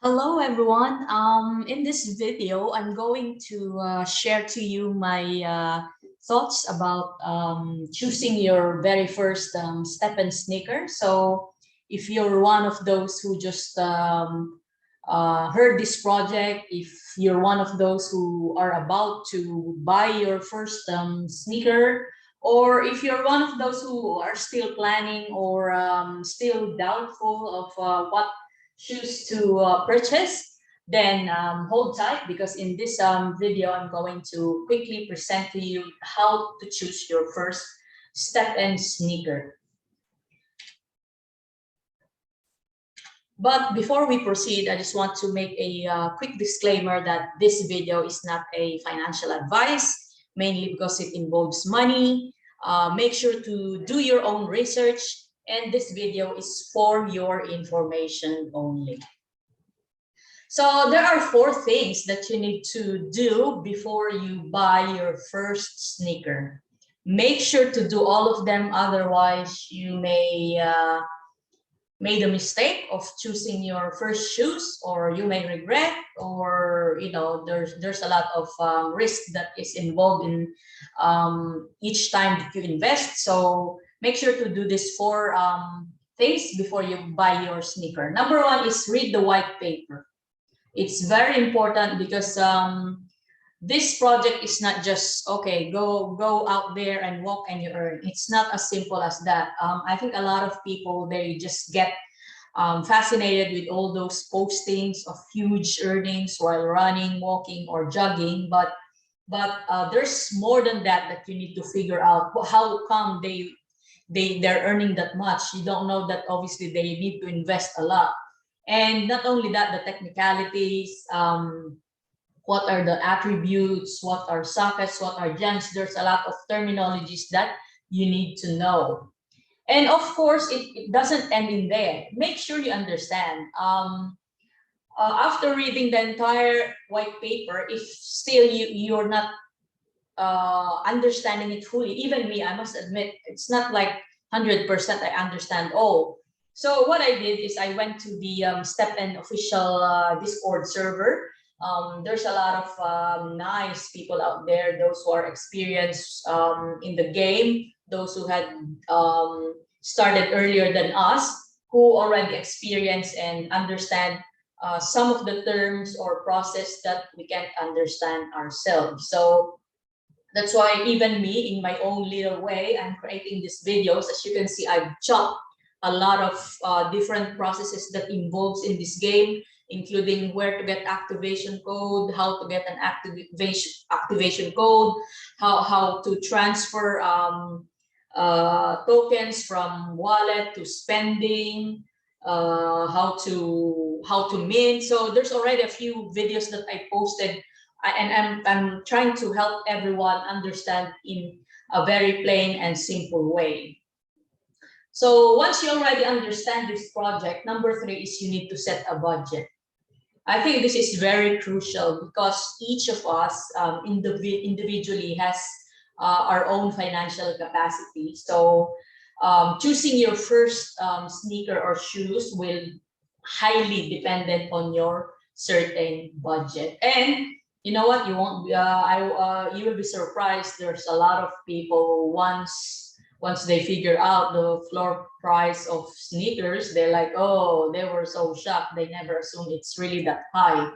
Hello everyone. In this video, I'm going to share to you my thoughts about choosing your very first StepN sneaker. So if you're one of those who just heard this project, if you're one of those who are about to buy your first sneaker, or if you're one of those who are still planning or still doubtful of what choose to purchase, then hold tight because in this video, I'm going to quickly present to you how to choose your first StepN sneaker. But before we proceed, I just want to make a quick disclaimer that this video is not a financial advice, mainly because it involves money. Make sure to do your own research, and this video is for your information only. So there are 4 things that you need to do before you buy your first sneaker. Make sure to do all of them, otherwise you may made a mistake of choosing your first shoes, or you may regret, or there's a lot of risk that is involved in each time that you invest. So make sure to do this 4 things before you buy your sneaker. Number 1 is read the white paper. It's very important because this project is not just, okay, go out there and walk and you earn. It's not as simple as that. I think a lot of people, they just get fascinated with all those postings of huge earnings while running, walking, or jogging. But there's more than that you need to figure out. How come they're earning that much? You don't know that obviously they need to invest a lot. And not only that, the technicalities, what are the attributes, what are sockets, what are gems. There's a lot of terminologies that you need to know. And of course, it doesn't end in there. Make sure you understand. After reading the entire white paper, if still you're not understanding it fully, even me, I must admit, it's not like 100% I understand all. So what I did is I went to the StepN official Discord server. There's a lot of nice people out there, those who are experienced in the game, those who had started earlier than us, who already experience and understand some of the terms or process that we can't understand ourselves. So that's why even me, in my own little way, I'm creating these videos. As you can see, I've chopped a lot of different processes that involves in this game, including where to get activation code, how to get an activation code, how to transfer tokens from wallet to spending, how to mint. So there's already a few videos that I posted, and I'm trying to help everyone understand in a very plain and simple way. So once you already understand this project, number 3 is you need to set a budget. I think this is very crucial because each of us individually has our own financial capacity. So choosing your first sneaker or shoes will highly dependent on your certain budget. And you know what? You won't. You will be surprised. There's a lot of people once they figure out the floor price of sneakers, they're like, oh, they were so shocked. They never assumed it's really that high.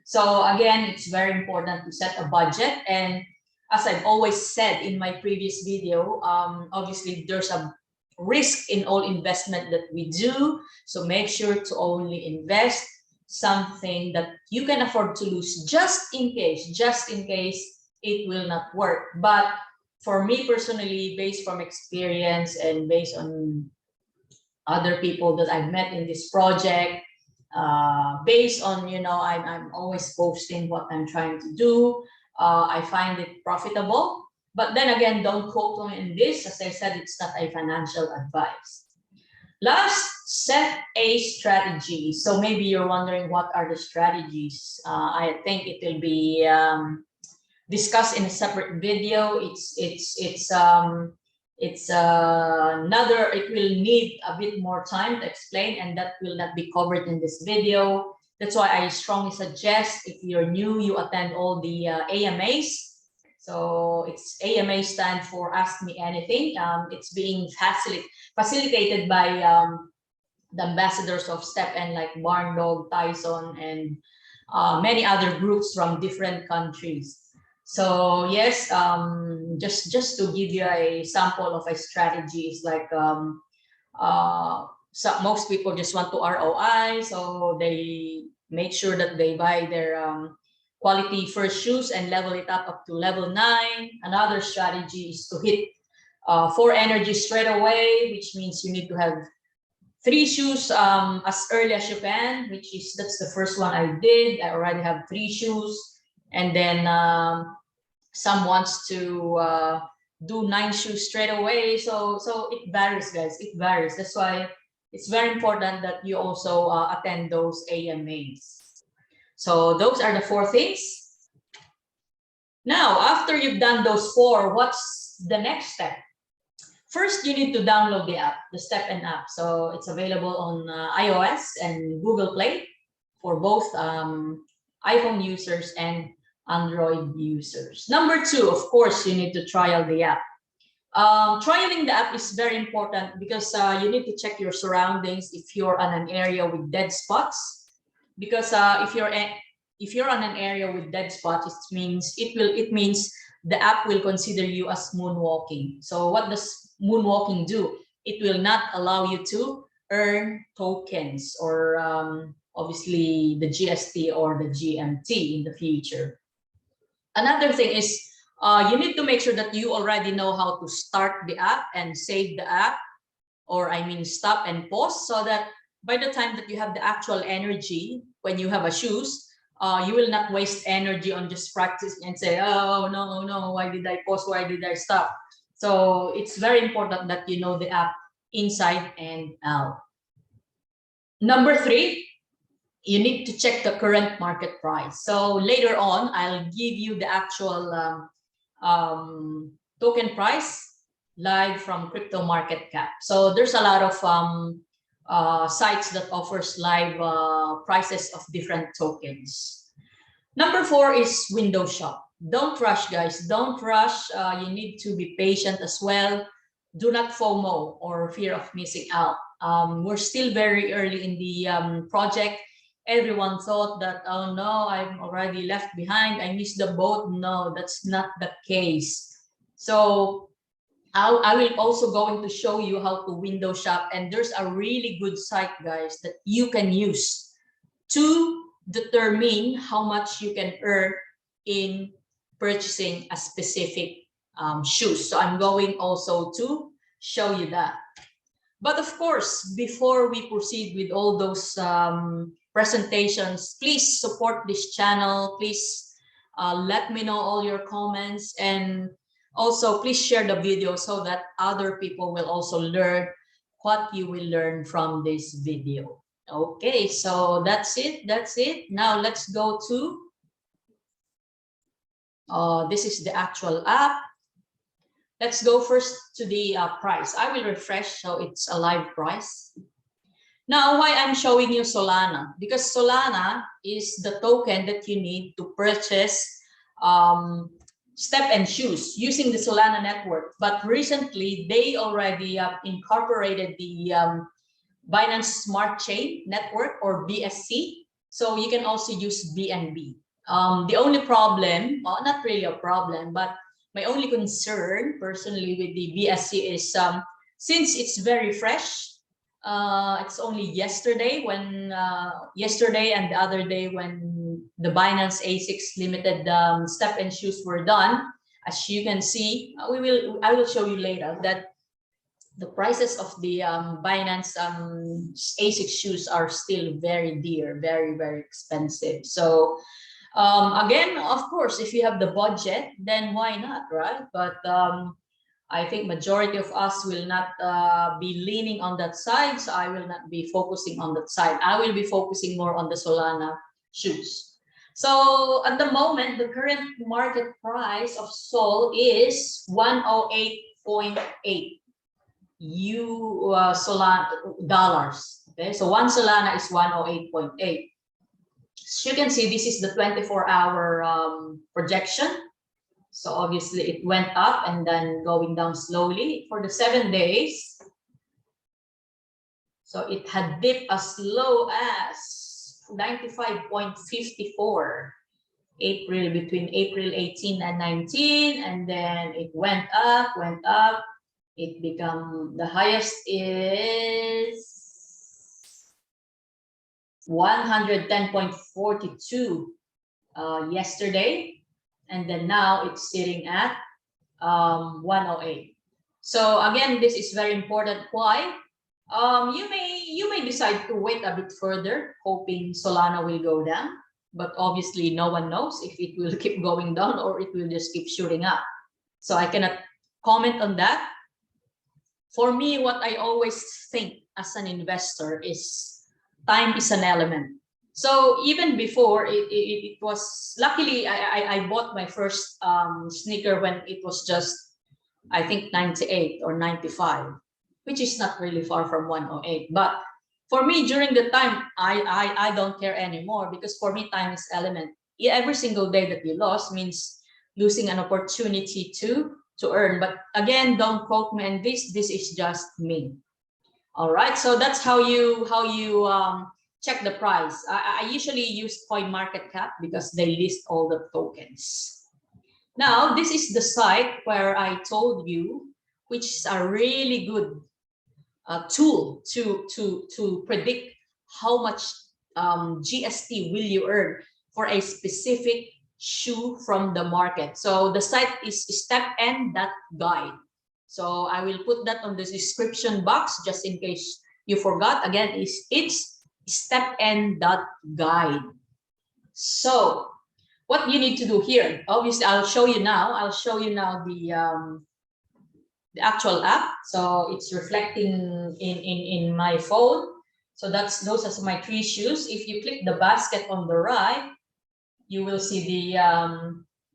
So again, it's very important to set a budget. And as I've always said in my previous video, obviously there's a risk in all investment that we do. So make sure to only invest something that you can afford to lose, just in case it will not work. But for me personally, based from experience and based on other people that I've met in this project, based on, I'm always posting what I'm trying to do. I find it profitable. But then again, don't quote me in this. As I said, it's not a financial advice. Last, set a strategy. So maybe you're wondering, what are the strategies? I think it will be discussed in a separate video. It will need a bit more time to explain, and that will not be covered in this video. That's why I strongly suggest, if you're new, you attend all the AMAs. So it's AMA stand for Ask Me Anything. It's being facilitated by the ambassadors of StepN like Barndog, Tyson, and many other groups from different countries. So yes, just to give you a sample of a strategy is like so most people just want to ROI, so they make sure that they buy their quality first shoes and level it up to level 9. Another strategy is to hit 4 energy straight away, which means you need to have 3 shoes as early as you can, that's the first one I did. I already have 3 shoes, and then some wants to do 9 shoes straight away. So it varies, guys. It varies. That's why it's very important that you also attend those AMAs. So those are the 4 things. Now, after you've done those 4, what's the next step? First, you need to download the app, the StepN app. So it's available on iOS and Google Play for both iPhone users and Android users. Number 2, of course, you need to trial the app. Trialing the app is very important because you need to check your surroundings if you're on an area with dead spots. Because if you're on an area with dead spots, it means the app will consider you as moonwalking. So what does moonwalking do? It will not allow you to earn tokens or obviously the GST or the GMT in the future. Another thing is you need to make sure that you already know how to start the app and save the app, or I mean stop and pause, so that by the time that you have the actual energy when you have a shoes, you will not waste energy on just practicing and say, oh no, why did I pause, why did I stop? So it's very important that you know the app inside and out. Number 3, you need to check the current market price. So later on, I'll give you the actual token price live from Crypto Market Cap. So there's a lot of sites that offers live prices of different tokens. Number 4 is window shop. Don't rush, guys. Don't rush. You need to be patient as well. Do not FOMO, or fear of missing out. We're still very early in the project. Everyone thought that, oh no, I'm already left behind, I missed the boat. No, that's not the case. So I will also going to show you how to window shop, and there's a really good site, guys, that you can use to determine how much you can earn in purchasing a specific shoes. So I'm going also to show you that. But of course, before we proceed with all those presentations, please support this channel. Please let me know all your comments, and also please share the video so that other people will also learn what you will learn from this video. Okay, so that's it. Now let's go to this is the actual app. Let's go first to the price. I will refresh so it's a live price. Now, why I'm showing you Solana? Because Solana is the token that you need to purchase StepN shoes using the Solana network. But recently, they already incorporated the Binance Smart Chain Network, or BSC. So you can also use BNB. The only problem, well, not really a problem, but my only concern personally with the BSC is since it's very fresh, it's only yesterday yesterday and the other day when the Binance A6 limited StepN shoes were done. As you can see, I will show you later that the prices of the Binance A6 shoes are still very dear, very expensive. So again, of course, if you have the budget, then why not, right? But I think majority of us will not be leaning on that side, so I will not be focusing on that side. I will be focusing more on the Solana shoes. So at the moment, the current market price of Sol is 108.8 Solana dollars. Okay, so 1 Solana is 108.8. As you can see, this is the 24-hour projection. So obviously it went up and then going down slowly for the 7 days. So it had dipped as low as 95.54 between April 18 and 19, and then it went up. It became, the highest is 110.42 yesterday, and then now it's sitting at 108. So again, this is very important. Why? You may decide to wait a bit further, hoping Solana will go down, but obviously no one knows if it will keep going down or it will just keep shooting up. So I cannot comment on that. For me, what I always think as an investor is time is an element. So even before it was, luckily I bought my first sneaker when it was just, I think, 98 or 95, which is not really far from 108. But for me, during the time, I don't care anymore, because for me, time is element. Every single day that you lost means losing an opportunity to earn. But again, don't quote me on this. This is just me. All right. So that's how you check the price. I usually use CoinMarketCap because they list all the tokens. Now, this is the site where I told you, which is a really good tool to predict how much GST will you earn for a specific shoe from the market. So the site is StepN.guide. So I will put that on the description box just in case you forgot. Again, it's StepN.guide. So what you need to do here, obviously I'll show you now the actual app. So it's reflecting in my phone. So those are my 3 shoes. If you click the basket on the right, you will see the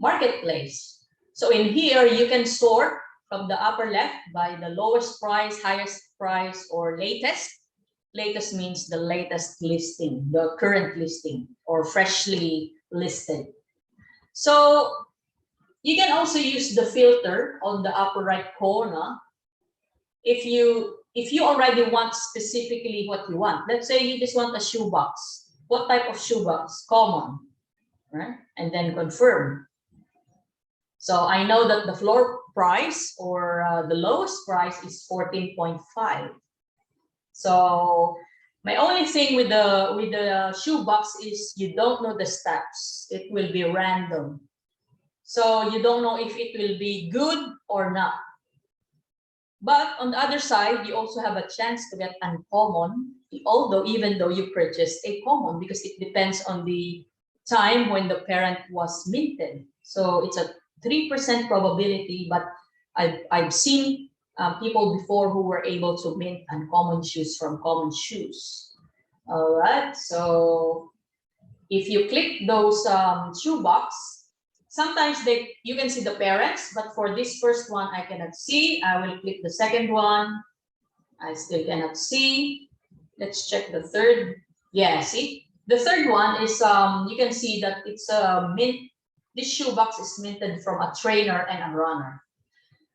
marketplace. So in here, you can sort from the upper left by the lowest price, highest price, or latest. Latest means the latest listing, the current listing, or freshly listed. So you can also use the filter on the upper right corner. If you already want specifically what you want, let's say you just want a shoebox. What type of shoebox? Common, right? And then confirm. So I know that the floor price or the lowest price is 14.5. So my only thing with the shoebox is you don't know the steps. It will be random. So you don't know if it will be good or not. But on the other side, you also have a chance to get uncommon, even though you purchased a common, because it depends on the time when the parent was minted. So it's a 3% probability, but I've seen people before who were able to mint uncommon shoes from common shoes. All right, so if you click those shoebox, sometimes you can see the parents, but for this first one, I cannot see. I will click the second one. I still cannot see. Let's check the third. Yeah, see? The third one is, you can see that it's a mint. This shoebox is minted from a trainer and a runner.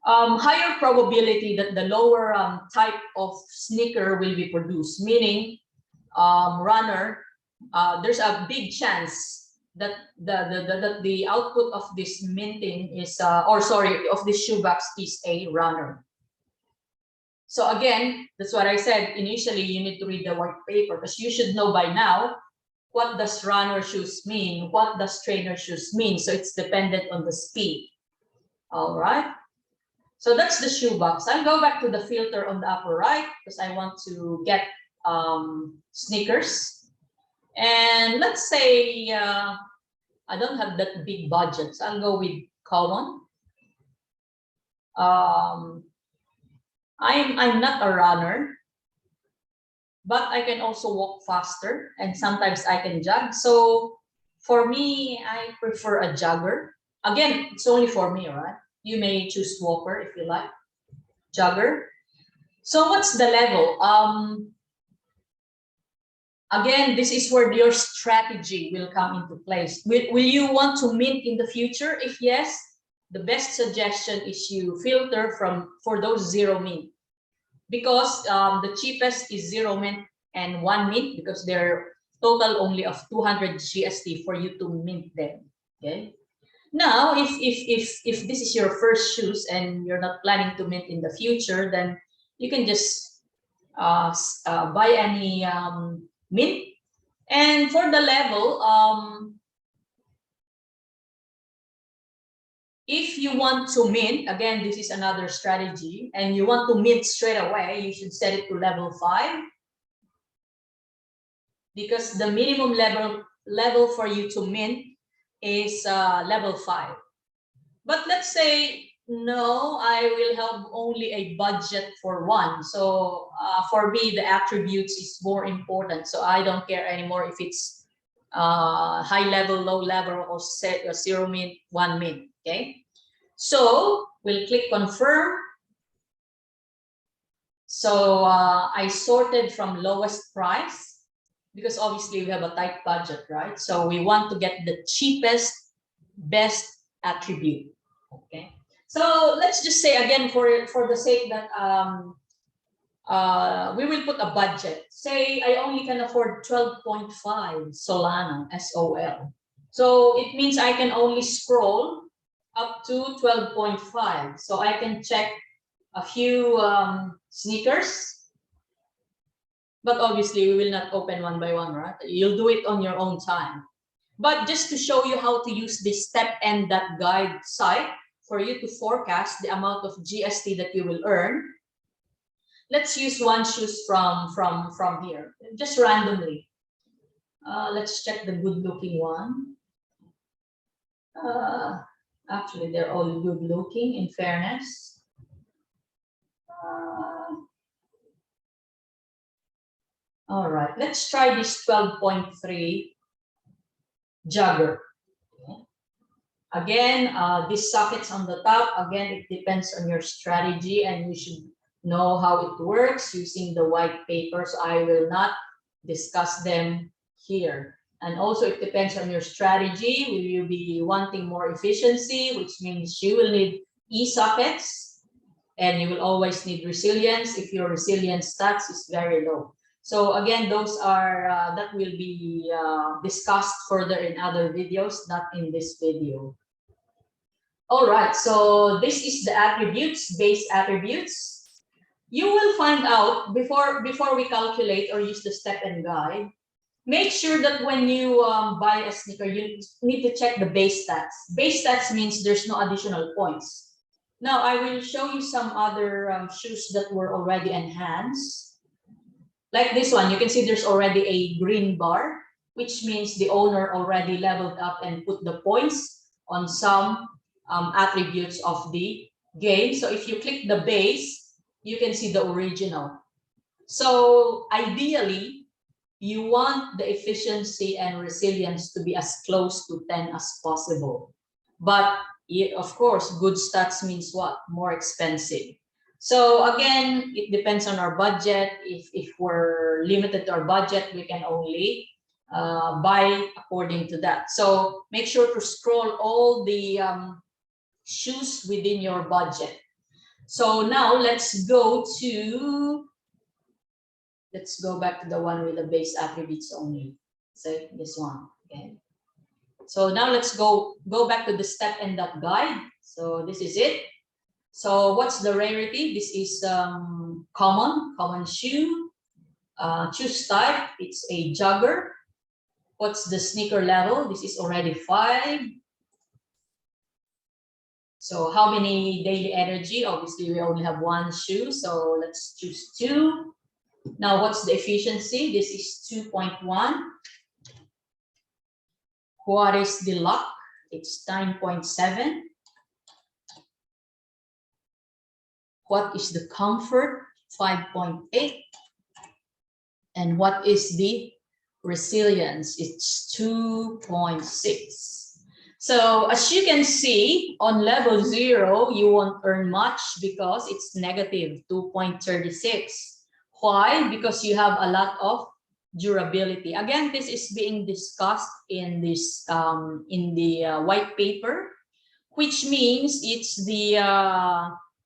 Higher probability that the lower type of sneaker will be produced, meaning runner, there's a big chance that the output of this minting is, of this shoebox is a runner. So again, that's what I said. Initially, you need to read the white paper, because you should know by now what does runner shoes mean, what does trainer shoes mean. So it's dependent on the speed. All right. So that's the shoebox. I'll go back to the filter on the upper right because I want to get sneakers. And let's say I don't have that big budget, so I'll go with common. I'm not a runner, but I can also walk faster, and sometimes I can jog. So for me, I prefer a jogger. Again, it's only for me, right? You may choose walker if you like. Jogger. So what's the level? Again, this is where your strategy will come into place. Will you want to mint in the future? If yes, the best suggestion is you filter for those zero mint, because the cheapest is zero mint and one mint, because they're total only of 200 GST for you to mint them. Okay. Now, if this is your first shoes and you're not planning to mint in the future, then you can just buy any mint. And for the level, if you want to mint, again, this is another strategy, and you want to mint straight away, you should set it to level 5, because the minimum level for you to mint is level 5. But let's say, no, I will have only a budget for one. So for me, the attributes is more important. So I don't care anymore if it's high level, low level, or set a zero mint, one mint. Okay. So we'll click confirm. So I sorted from lowest price, because obviously we have a tight budget, right? So we want to get the cheapest, best attribute. Okay. So let's just say again, for the sake that we will put a budget. Say I only can afford 12.5 Solana SOL. So it means I can only scroll up to 12.5. So I can check a few sneakers. But obviously, we will not open one by one, right? You'll do it on your own time. But just to show you how to use the StepNGuide site for you to forecast the amount of GST that you will earn, let's use one shoes from here, just randomly. Let's check the good-looking one. Actually, they're all good-looking, in fairness. All right, let's try this 12.3 jogger. Okay. Again, these sockets on the top, again, it depends on your strategy, and you should know how it works using the white paper. So I will not discuss them here. And also it depends on your strategy. Will you be wanting more efficiency, which means you will need e-sockets, and you will always need resilience if your resilience stats is very low. So again, those are that will be discussed further in other videos, not in this video. All right, so this is the attributes, base attributes. You will find out before we calculate or use the StepNGuide. Make sure that when you buy a sneaker, you need to check the base stats. Base stats means there's no additional points. Now I will show you some other shoes that were already enhanced. Like this one, you can see there's already a green bar, which means the owner already leveled up and put the points on some attributes of the game. So if you click the base, you can see the original. So ideally, you want the efficiency and resilience to be as close to 10 as possible. But of course, good stats means what? More expensive. So again, it depends on our budget. If we're limited to our budget, we can only buy according to that. So make sure to scroll all the shoes within your budget. So now let's go back to the one with the base attributes only. So this one. Okay. So now let's go back to the StepN.guide. So this is it. So what's the rarity? This is common shoe. Choose type, it's a jogger. What's the sneaker level? This is already 5. So how many daily energy? Obviously, we only have one shoe, so let's choose 2. Now, what's the efficiency? This is 2.1. What is the luck? It's 9.7. What is the comfort? 5.8. And what is the resilience? It's 2.6. So as you can see, on level 0, you won't earn much because it's negative 2.36. Why? Because you have a lot of durability. Again, this is being discussed in this in the white paper, which means it's the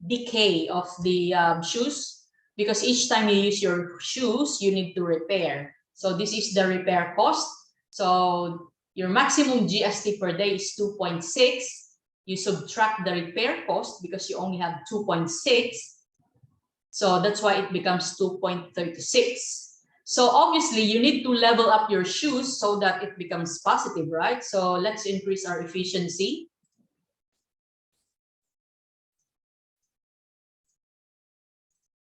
decay of the shoes, because each time you use your shoes, you need to repair. So this is the repair cost. So your maximum GST per day is 2.6. You subtract the repair cost because you only have 2.6. So that's why it becomes 2.36. So obviously you need to level up your shoes so that it becomes positive, right? So let's increase our efficiency.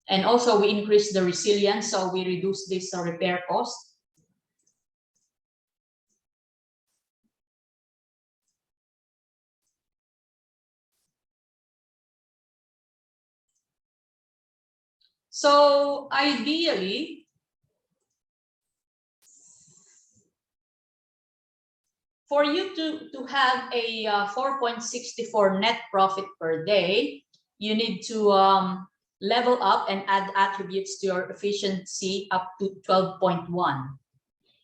And also we increase the resilience, so we reduce this repair cost. So ideally, for you to have a 4.64 net profit per day, you need to level up and add attributes to your efficiency up to 12.1.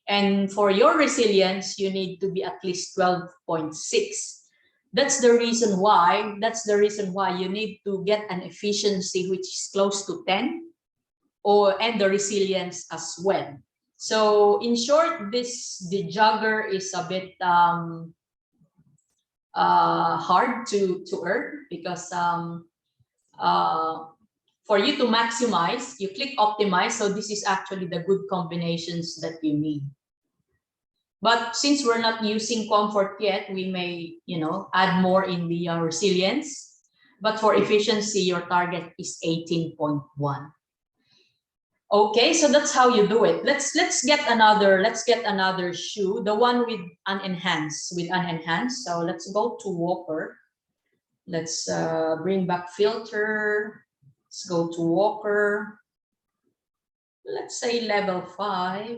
And for your resilience, you need to be at least 12.6. That's the reason why you need to get an efficiency which is close to 10, and the resilience as well. So in short, the jogger is a bit hard to earn, because for you to maximize, you click optimize. So this is actually the good combinations that you need. But since we're not using comfort yet, we may, add more in the resilience. But for efficiency, your target is 18.1. Okay, so that's how you do it. Let's get another shoe, the one with unenhanced. So let's go to Walker. Let's bring back filter. Let's go to Walker. Let's say level 5,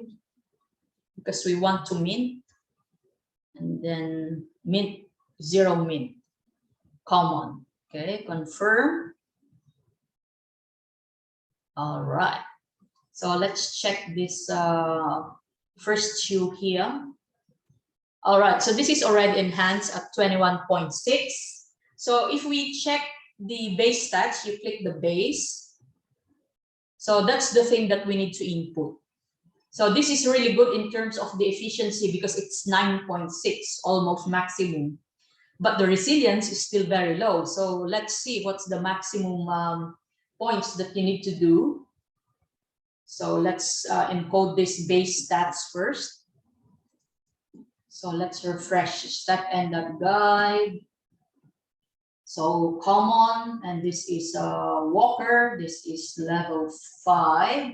because we want to mint, and then mint, 0 mint, common. Okay, confirm. All right. So let's check this first shoe here. All right, so this is already enhanced at 21.6. So if we check the base stats, you click the base. So that's the thing that we need to input. So this is really good in terms of the efficiency, because it's 9.6, almost maximum. But the resilience is still very low. So let's see what's the maximum points that you need to do. So let's encode this base stats first. So let's refresh StepN.guide. So common, and this is Walker. This is level 5.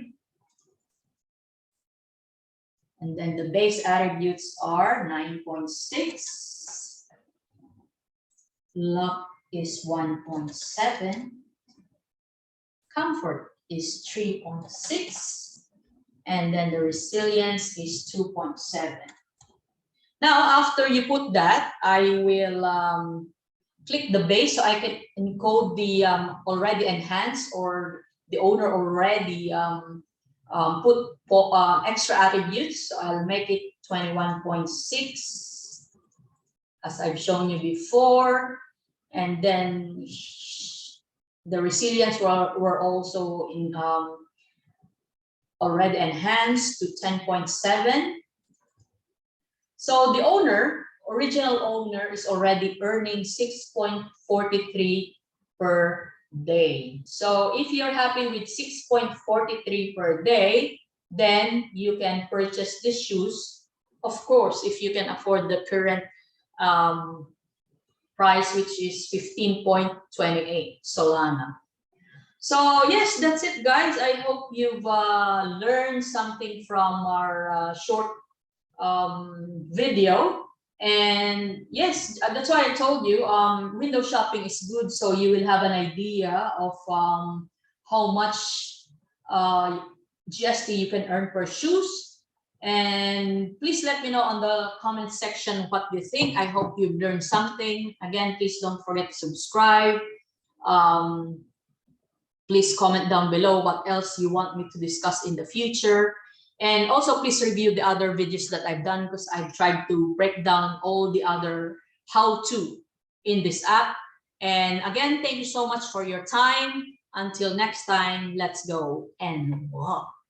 And then the base attributes are 9.6. Luck is 1.7. Comfort is 3.6. And then the resilience is 2.7. Now, after you put that, I will click the base, so I can encode the already enhanced, or the owner already put extra attributes. So I'll make it 21.6, as I've shown you before. And then the resilience were also in already enhanced to 10.7. So the original owner is already earning 6.43 per day. So if you're happy with 6.43 per day, then you can purchase the shoes. Of course, if you can afford the current price, which is 15.28 Solana. So yes, that's it, guys. I hope you've learned something from our short video. And yes, that's why I told you window shopping is good, so you will have an idea of how much GST you can earn per shoes. And please let me know on the comment section what you think. I hope you've learned something. Again, please don't forget to subscribe. Please comment down below what else you want me to discuss in the future. And also please review the other videos that I've done, because I've tried to break down all the other how-to in this app. And again, thank you so much for your time. Until next time, let's go and walk.